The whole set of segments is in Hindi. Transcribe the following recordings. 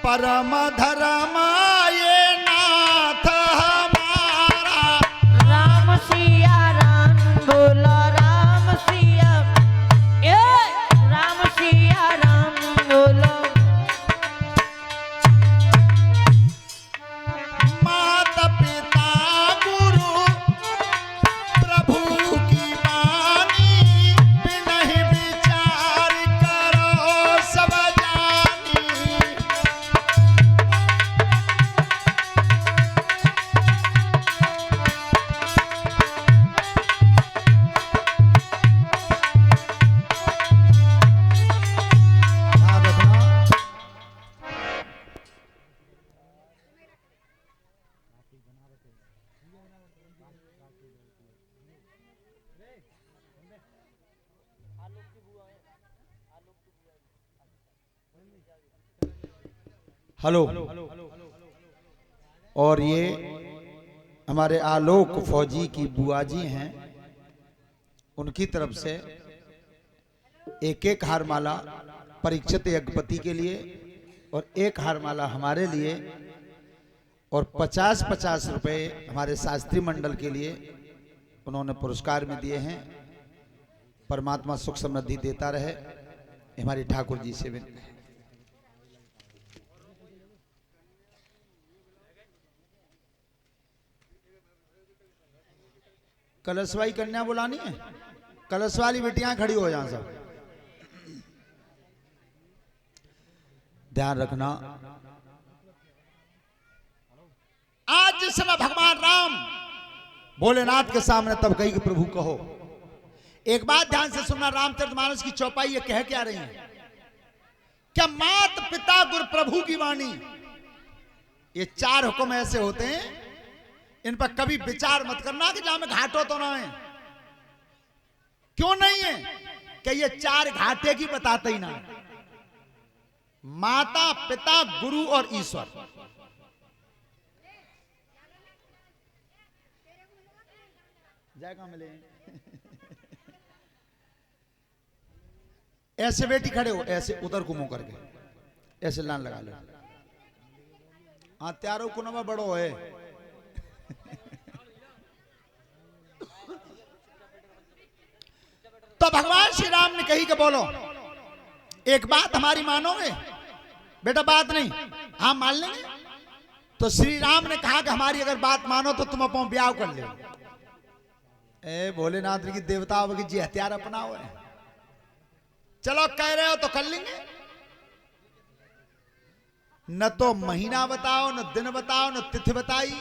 परम धर्म ये नाथ हमारा। राम सिया राम बोलो राम सिया राम सिया राम बोलो। माता पिता गुरु प्रभु की वाणी, बिनहि विचार करो सब जानी। ध्यान रखना, हेलो। और ये हमारे आलोक फौजी की बुआ जी हैं, उनकी तरफ से एक एक हारमाला परीक्षित यज्ञपति के लिए और एक हारमाला हमारे लिए और 50-50 रुपए हमारे शास्त्री मंडल के लिए उन्होंने पुरस्कार में दिए हैं। परमात्मा सुख समृद्धि देता रहे, हमारी ठाकुर जी से विनती है। कलशवाई कन्या बुलानी है, कलश वाली बेटियां खड़ी हो जाएं सब। ध्यान रखना, आज जिस समय भगवान राम भोलेनाथ के सामने तब कही कि प्रभु कहो। एक बात ध्यान से सुनना, रामचरितमानस की चौपाई ये कह क्या रही है? क्या मात पिता गुरु प्रभु की वाणी, ये 4 हुक्म ऐसे होते हैं, इन पर कभी विचार मत करना कि जहां में घाटो तो ना है। क्यों नहीं है? कि ये 4 घाटे की बताते ही ना, माता पिता गुरु और ईश्वर। जगह मिले ऐसे बेटी खड़े हो, ऐसे उधर को मुंह करके, ऐसे लान लगा लो। हाँ, त्यारो कुनवा बड़ो है। तो भगवान श्री राम ने कही कि बोलो, एक बात हमारी मानोगे? बेटा बात नहीं, हाँ मान लेंगे। तो श्री राम ने कहा कि हमारी अगर बात मानो तो तुम अपना ब्याह कर ले। ए भोलेनाथ की देवताओं की जी हथियार अपनाओ है। चलो कह रहे हो तो कर लेंगे। न तो महीना बताओ, न दिन बताओ, न तिथि बताई,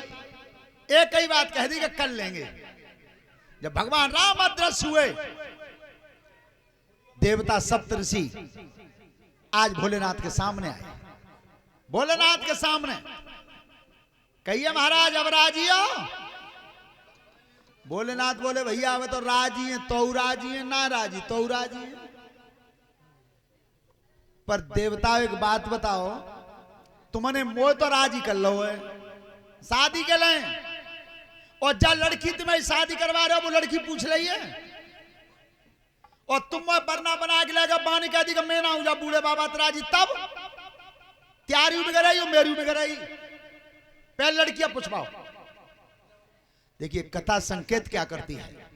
एक ही बात कह दी कि कर लेंगे। जब भगवान राम अदृश्य हुए, देवता सप्तऋषि आज भोलेनाथ के सामने आए। भोलेनाथ के सामने कहिए महाराज अब राजी हो? भोलेनाथ बोले भैया अब तो राजी है, तो राजी है, ना राजी तो राजी है। पर देवता एक बात बताओ, तुमने मोह तो राजी कर लो है, शादी के लिए। और जब लड़की तुम्हें शादी करवा रहे हो, वो लड़की पूछ रही है और तुम बरना बना के लेगा बानी कह दी कि मैं ना हूं जा बूढ़े बाबा तराजी, तब त्यारी में गई मेरी में गई। पहले लड़कियां पूछवाओ। देखिए कथा संकेत क्या करती है,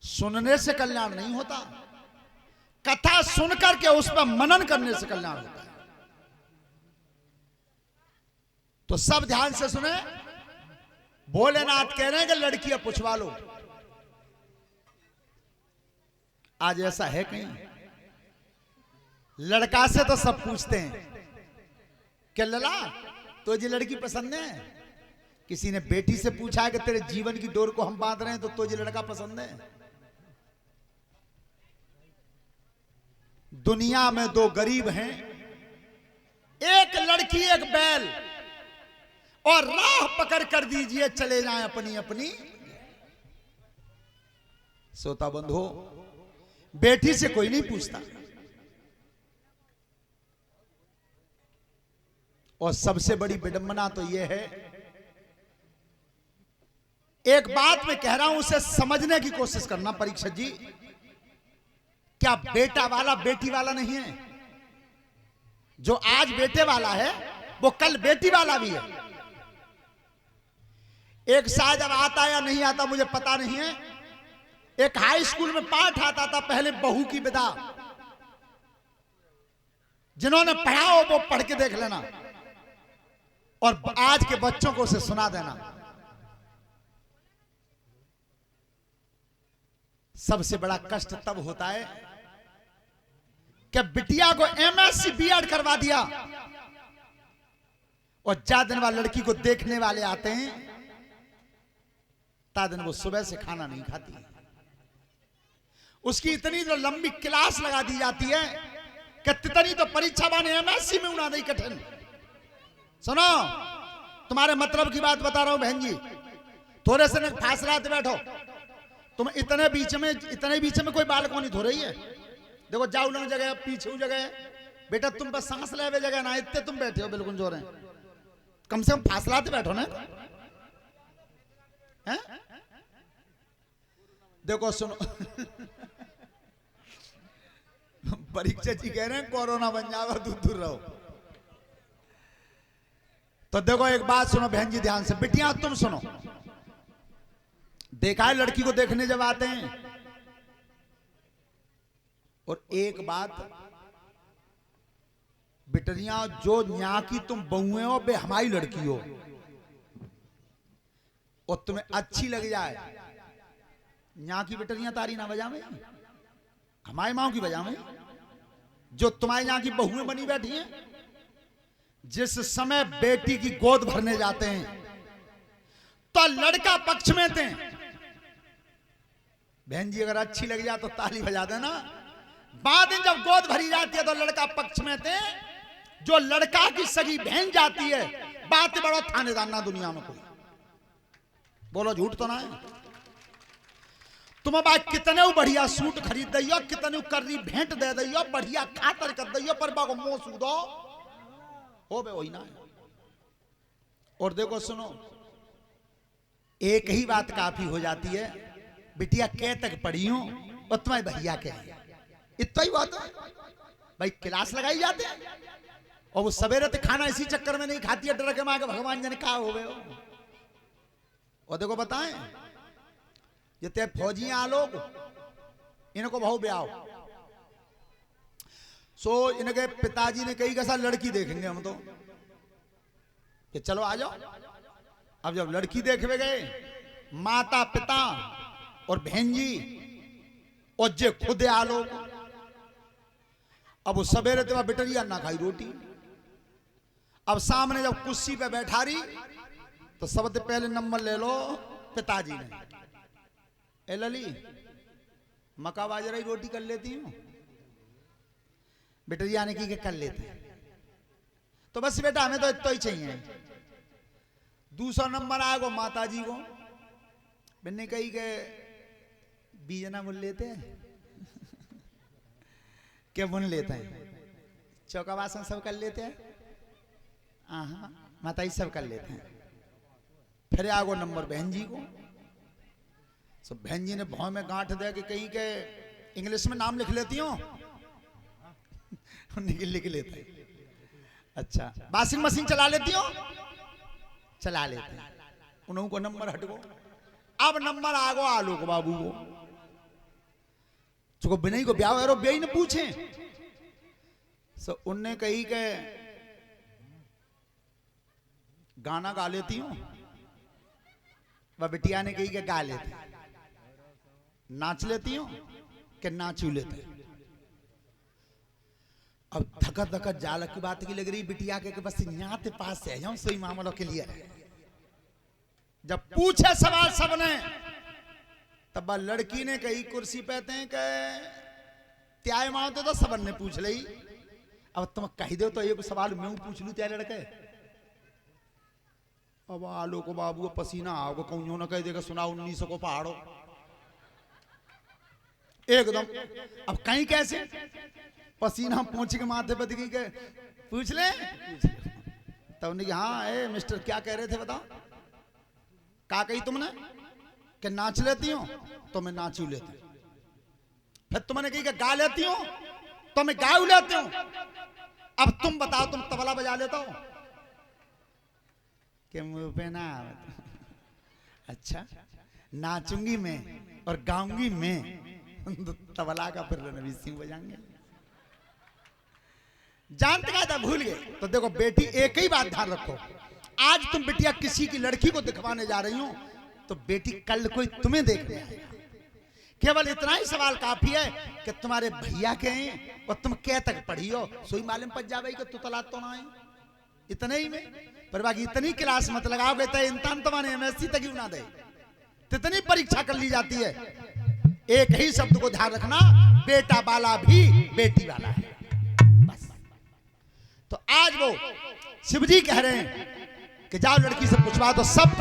सुनने से कल्याण नहीं होता, कथा सुनकर के उस पर मनन करने से कल्याण होता है। तो सब ध्यान से सुने, भोलेनाथ कह रहे हैं कि लड़कियां पूछवा लो। आज ऐसा है कहीं? लड़का से तो सब पूछते हैं क्या लला तो जी लड़की पसंद है? किसी ने बेटी से पूछा कि तेरे जीवन की डोर को हम बांध रहे हैं तो तुझे लड़का पसंद है? दुनिया में 2 गरीब हैं, एक लड़की एक बैल, और राह पकड़ कर दीजिए चले जाएं अपनी अपनी। श्रोता बंधु, बेटी से कोई नहीं पूछता। और सबसे बड़ी विडंबना तो यह है, एक बात मैं कह रहा हूं उसे समझने की कोशिश करना परीक्षक जी, क्या बेटा वाला बेटी वाला नहीं है? जो आज बेटे वाला है वो कल बेटी वाला भी है। एक शायद अब आता या नहीं आता मुझे पता नहीं है, एक हाई स्कूल में पाठ आता था पहले, बहू की विदा। जिन्होंने पढ़ा हो वो पढ़ के देख लेना और आज के बच्चों को उसे सुना देना। सबसे बड़ा कष्ट तब होता है कि बिटिया को एमएससी बीएड करवा दिया और जा दिन बाद लड़की को देखने वाले आते हैं, ता दिन वो सुबह से खाना नहीं खाती है। उसकी इतनी तो लंबी क्लास लगा दी जाती है कि तितनी तो परीक्षा बाने एमएससी में उड़ा नहीं कठिन। सुनो, तुम्हारे मतलब की बात बता रहा हूं बहन जी, थोड़े से फासला बैठो। तुम इतने बीच में कोई बालकों नहीं धो रही है। देखो जाऊ लंग जगह पीछे जगह, बेटा तुम बस सांस ले जगह ना, इतने तुम बैठे हो बिल्कुल जोर है, कम से कम फासलाते बैठो ना। है? देखो सुनो परीक्षा जी कह रहे हैं कोरोना बन जाएगा, दूर दूर रहो। तो देखो एक बात सुनो बहन जी ध्यान से, बिटिया तुम सुनो, देखा है लड़की को देखने जब आते हैं, और एक बात बिटरिया, जो न्या की तुम बहुएं हो बे हमारी लड़की हो और तुम्हें अच्छी लग जाए, न्या की बिटरिया तारी ना बजावे, हमारी माओ की बजावे। जो तुम्हारी न्या की बहुएं बनी बैठी हैं, जिस समय बेटी की गोद भरने जाते हैं तो लड़का पक्ष में थे। बहन जी अगर अच्छी लग जाए तो ताली बजा देना। बाद में जब गोद भरी जाती है तो लड़का पक्ष में थे। जो लड़का की सगी बहन जाती है, बात बड़ा थानेदार ना दुनिया में कोई, बोलो झूठ तो ना है। तुम अब कितने बढ़िया सूट खरीद दियो, कितने कर्री भेंट दे दियो, बढ़िया खातर कर दियो, पर बागो मुंह सूदो हो बे वही ना है। और देखो सुनो, एक ही बात काफी हो जाती है, बिटिया कै तक पढ़ी हूं और तुम्हारे भैया के, इतना ही बात है। भाई क्लास लगाई जाते हैं और वो सवेरे तो खाना इसी चक्कर में नहीं खाती है, डर के मां के भगवान जाने कहा हो गए हो। और देखो बताएं, जितने फौजी आ लोग इनको बहु ब्याह, सो इनके पिताजी ने कही कैसा लड़की देखेंगे हम तो, कि चलो आ जाओ। अब जब लड़की देखने गए, माता पिता और बहन जी और जे खुद आ लोग, अब वो सवेरे तो बिटरिया ना खाई रोटी। अब सामने जब कुर्सी पे बैठा रही तो सबसे पहले नंबर ले लो पिताजी ने, ए लली मका बाजरा ही रोटी कर लेती हूं। बिटरिया ने की कर लेते हैं, तो बस बेटा हमें तो इतना ही चाहिए। दूसरा नंबर आएगा माता जी को, मैंने कही के बीजना बुन लेते हैं क्या बुन लेते हैं, चौका बासन सब कर लेते हैं, हाँ माता जी सब कर लेते हैं। फिर आगो नंबर बहन जी को, सब बहन जी ने भाव में गांठ दे के कहीं के इंग्लिश में नाम लिख लेती हूँ लिख लेते हैं। अच्छा वॉशिंग मशीन चला लेती हो, चला लेते हैं, उन्हों को नंबर हटको। अब नंबर आगो आलोक बाबू को, चुको बिनई को ब्याह है, ब्याही ने पूछे सो उनने कही के गाना गा लेती हूँ, वह बिटिया ने कही के गा लेते, नाच लेती हूँ कि नाचू लेते। अब धकत धकत जालक की बात की लग रही बिटिया के बस यहाँ पास से जाऊं सही मामलों के लिए। जब पूछे सवाल सबने, तब लड़की ने कही कुर्सी पे थे के त्याय माओ तो सबन ने पूछ ली। अब तुम कही दो तो एक सवाल मैं पूछ लू त्या लड़के। अब आलो को बाबू पसीना आओगे कौन ना कह देगा सुना 1900 को पहाड़ो एकदम। अब कहीं कैसे पसीना पहुंच के माथे पर दिखी के पूछ ले, तब उन्हें हाँ ए मिस्टर क्या कह रहे थे बताओ, क्या कही तुमने कि नाच लेती हूं तो मैं नाचू लेती हूं। फिर तुमने कही कि गा लेती हूं तो मैं गाऊ लेती हूं। अब तुम बताओ, तुम तबला बजा लेता हो कि मुंह पे ना आवत? अच्छा, नाचूंगी मैं और गाऊंगी मैं, तो तबला का फिर रणवीर सिंह बजाएंगे। जानते क्या था, भूल गए। तो देखो बेटी, एक ही बात ध्यान रखो, आज तुम बिटिया किसी की लड़की को दिखवाने जा रही हो, तो बेटी कल कोई तुम्हें देखने आएगा। केवल इतना ही सवाल काफी है कि तुम्हारे भैया के हैं और तुम क्या तक पढ़ी हो, सोई मालूम पड़ जावे कि तू तलाक तो ना है, इतने ही में। पर बाकी इतनी क्लास मत लगाओगे तो इंसान तुम्हारे एमएससी तक ही ना दे, इतनी परीक्षा कर ली जाती है। एक ही शब्द को ध्यान रखना, बेटा वाला भी बेटी वाला है, बस। तो आज वो शिवजी कह रहे हैं कि जाओ लड़की से पूछवा दो, सब